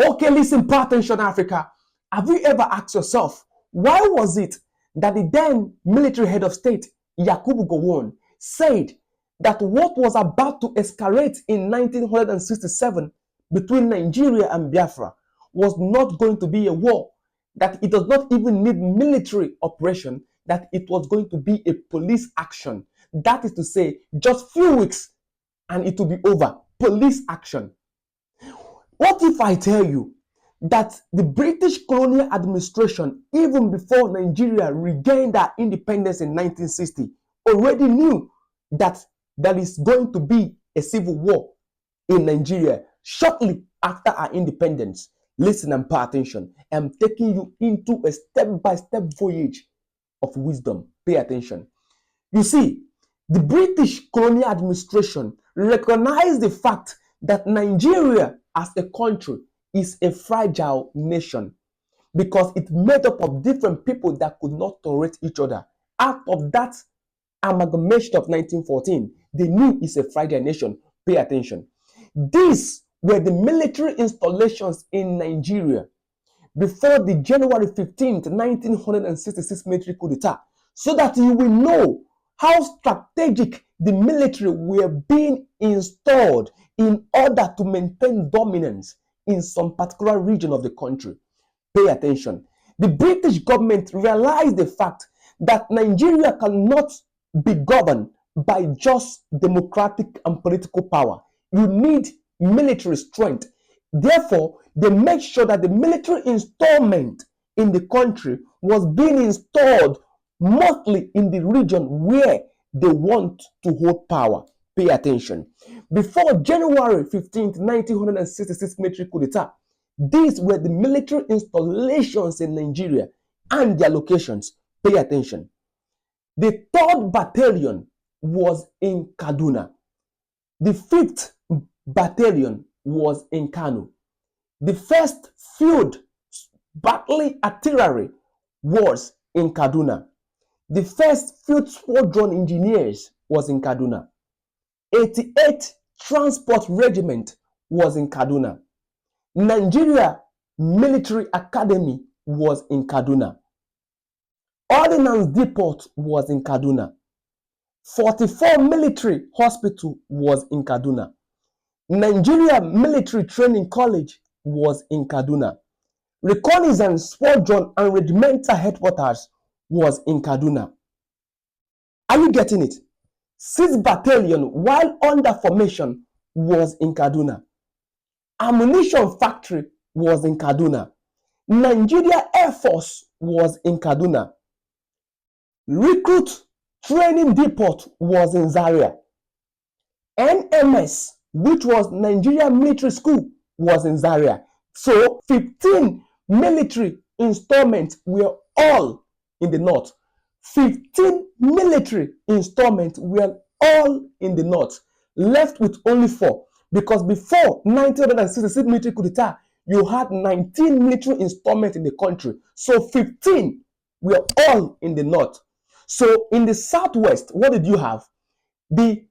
Okay, listen, pay attention, Africa. Have you ever asked yourself, why was it that the then military head of state, Yakubu Gowon, said that what was about to escalate in 1967 between Nigeria and Biafra was not going to be a war, that it does not even need military operation, that it was going to be a police action. That is to say, just few weeks and it will be over. Police action. What if I tell you that the British colonial administration, even before Nigeria regained our independence in 1960, already knew that there is going to be a civil war in Nigeria shortly after our independence? Listen and pay attention. I'm taking you into a step-by-step voyage of wisdom. Pay attention. You see, the British colonial administration recognized the fact that Nigeria as a country is a fragile nation because it's made up of different people that could not tolerate each other. Out of that amalgamation of 1914, they knew it's a fragile nation. Pay attention. These were the military installations in Nigeria before the January 15th, 1966 military coup d'etat, so that you will know how strategic the military were being installed in order to maintain dominance in some particular region of the country. Pay attention. The British government realized the fact that Nigeria cannot be governed by just democratic and political power. You need military strength. Therefore, they made sure that the military installment in the country was being installed mostly in the region where they want to hold power. Pay attention. Before January 15th, 1966 military coup d'etat, these were the military installations in Nigeria and their locations. Pay attention. The 3rd Battalion was in Kaduna. The 5th Battalion was in Kano. The 1st Field Battle Artillery was in Kaduna. The 1st Field Squadron Engineers was in Kaduna. 88th Transport Regiment was in Kaduna. Nigeria Military Academy was in Kaduna. Ordnance Depot was in Kaduna. 44 Military Hospital was in Kaduna. Nigeria Military Training College was in Kaduna. Reconnaissance Squadron and Regimental Headquarters was in Kaduna. Are you getting it? 6th Battalion, while under formation, was in Kaduna. Ammunition Factory was in Kaduna. Nigeria Air Force was in Kaduna. Recruit Training Depot was in Zaria. NMS, which was Nigeria Military School, was in Zaria. So 15 military installments were all in the north. 15 military installments were all in the north, left with only 4. Because before 1966 military coup d'etat, you had 19 military installments in the country. So 15 were all in the north. So in the southwest, what did you have? The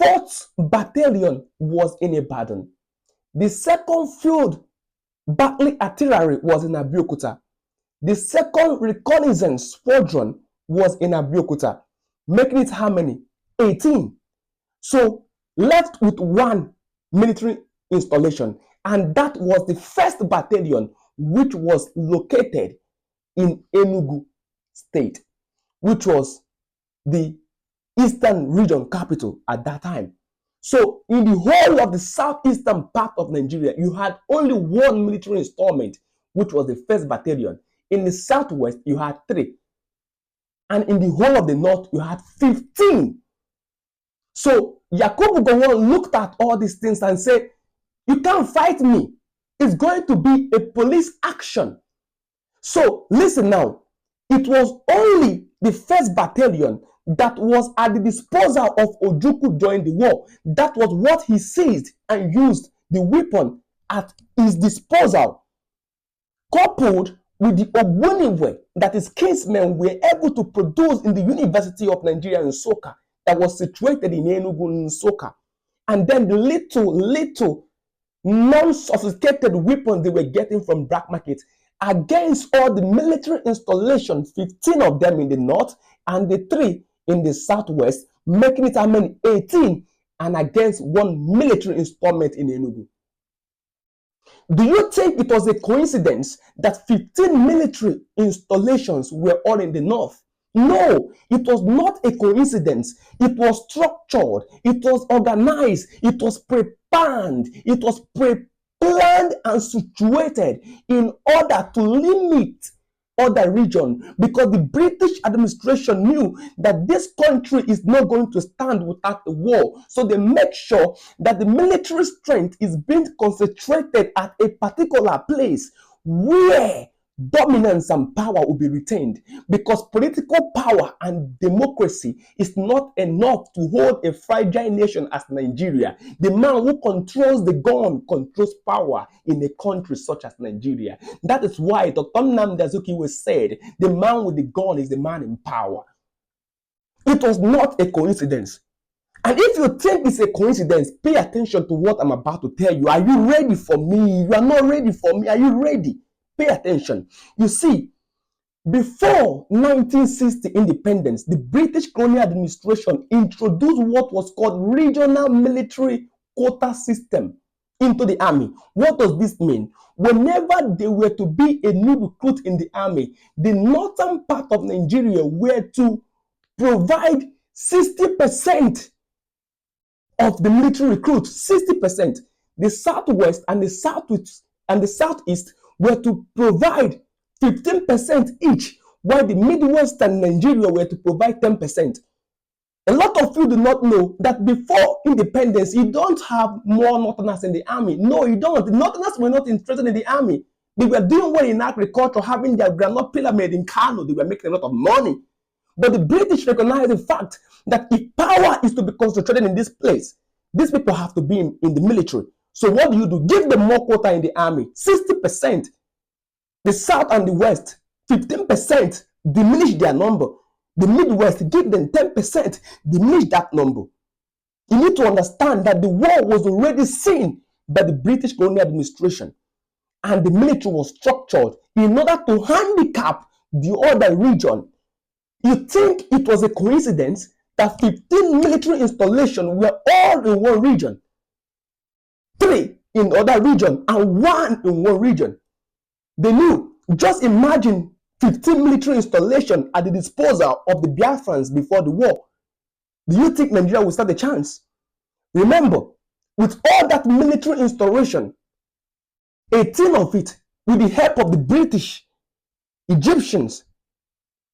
4th Battalion was in Ibadan. The 2nd Field Battle Artillery was in Abeokuta. The 2nd Reconnaissance Squadron was in Abeokuta, making it how many? 18. So left with 1 military installation, and that was the 1st Battalion, which was located in Enugu State, which was the Eastern Region capital at that time. So in the whole of the southeastern part of Nigeria, you had only 1 military installment, which was the 1st Battalion. In the southwest, you had 3. And in the whole of the north, you had 15. So Yakubu Gowon looked at all these things and said, you can't fight me. It's going to be a police action. So listen now, it was only the 1st Battalion that was at the disposal of Ojukwu during the war. That was what he seized and used the weapon at his disposal, coupled with the Ogboniwe that his kinsmen were able to produce in the University of Nigeria in Nsukka that was situated in Enugu in Nsukka. And then the little non-sophisticated weapons they were getting from black market against all the military installations, 15 of them in the north and the 3 in the southwest, making it how many? 18, and against one military installment in Enugu. Do you think it was a coincidence that 15 military installations were all in the north? No, it was not a coincidence. It was structured, it was organized, it was preplanned, it was pre-planned and situated in order to limit other region, because the British administration knew that this country is not going to stand without a war. So they make sure that the military strength is being concentrated at a particular place where dominance and power will be retained, because political power and democracy is not enough to hold a fragile nation as Nigeria. The man who controls the gun controls power in a country such as Nigeria. That is why Dr. Nnamdi Azikiwe said, the man with the gun is the man in power. It was not a coincidence. And if you think it's a coincidence, pay attention to what I'm about to tell you. Are you ready for me? You are not ready for me. Are you ready? Pay attention. You see, before 1960 independence, the British colonial administration introduced what was called regional military quota system into the army. What does this mean? Whenever there were to be a new recruit in the army, the northern part of Nigeria were to provide 60% of the military recruits, 60%. The southwest and the southeast were to provide 15% each, while the Midwestern Nigeria were to provide 10%. A lot of you do not know that before independence, you don't have more Northerners in the army. No, you don't. The Northerners were not interested in the army. They were doing well in agriculture, having their groundnut pillar made in Kano. They were making a lot of money. But the British recognized the fact that if power is to be concentrated in this place, these people have to be in the military. So what do? Give them more quota in the army, 60%. The South and the West, 15%, diminish their number. The Midwest, give them 10%, diminish that number. You need to understand that the war was already seen by the British colonial administration, and the military was structured in order to handicap the other region. You think it was a coincidence that 15 military installations were all in one region, 3 in the other region, and 1 in one region? They knew. Just imagine 15 military installations at the disposal of the Biafrans before the war. Do you think Nigeria will stand a chance? Remember, with all that military installation, 18 of it with the help of the British, Egyptians,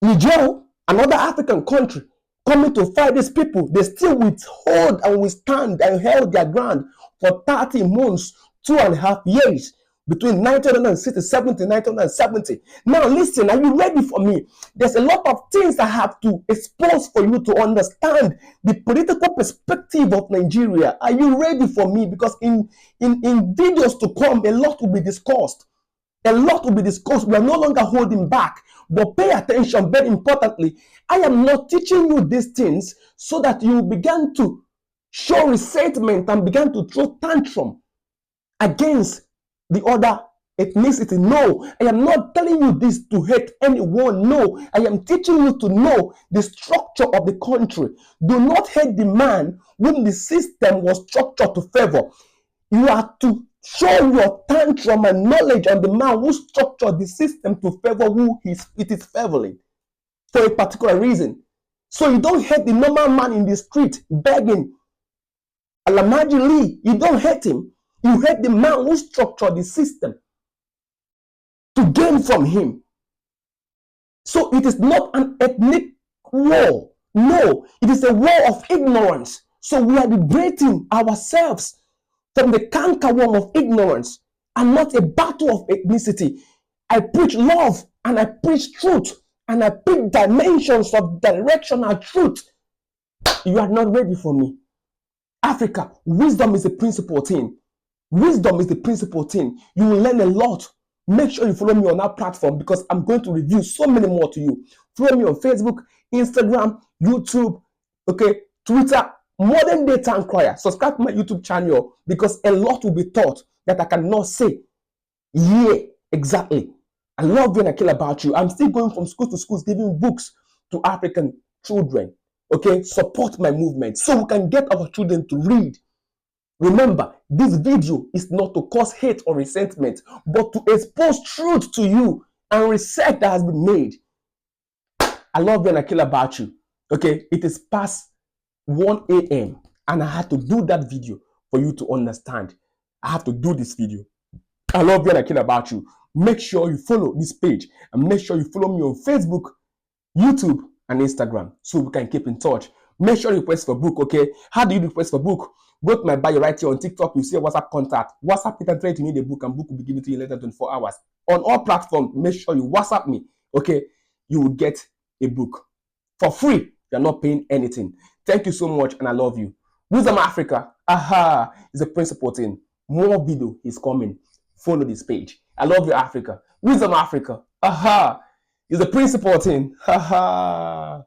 Niger, another African country, coming to fight these people, they still withhold and withstand and held their ground for 30 months, 2.5 years, between 1967 to 1970. Now listen, are you ready for me? There's a lot of things I have to expose for you to understand the political perspective of Nigeria. Are you ready for me? Because in videos to come, a lot will be discussed. A lot will be discussed. We are no longer holding back. But pay attention, very importantly, I am not teaching you these things so that you begin to show resentment and begin to throw tantrum against the other ethnicity. No, I am not telling you this to hate anyone. No, I am teaching you to know the structure of the country. Do not hate the man whom the system was structured to favor. You are to show your tantrum and knowledge on the man who structured the system to favor who it is favoring for a particular reason. So you don't hate the normal man in the street begging. Alamaji Lee, you don't hate him. You hate the man who structured the system to gain from him. So it is not an ethnic war. No, it is a war of ignorance. So we are liberating ourselves from the cankerworm of ignorance and not a battle of ethnicity. I preach love and I preach truth and I preach dimensions of directional truth. You are not ready for me. Africa, wisdom is the principal thing. Wisdom is the principal thing. You will learn a lot. Make sure you follow me on that platform because I'm going to review so many more to you. Follow me on Facebook, Instagram, YouTube, okay, Twitter, Modern Day Town Crier. Subscribe to my YouTube channel because a lot will be taught. that I cannot say here exactly. I love you and I care about you. I'm still going from school to schools giving books to African children. Okay, support my movement so we can get our children to read. Remember, this video is not to cause hate or resentment, but to expose truth to you and research that has been made. I love you and I care about you. Okay, it is past 1 a.m. and I had to do that video for you to understand. I have to do this video. I love you and I care about you. Make sure you follow this page and make sure you follow me on Facebook, YouTube, and Instagram so we can keep in touch. Make sure you request for book, okay? How do you request for book? Go to my bio right here on TikTok. You see a WhatsApp contact. WhatsApp it and try to need a book, and book will be given to you in less than 24 hours. On all platforms, make sure you WhatsApp me, okay? You will get a book for free. You're not paying anything. Thank you so much, and I love you. Wisdom Africa, aha, is a principal thing. More video is coming. Follow this page. I love you, Africa. Wisdom Africa, aha, is the principal thing. Haha.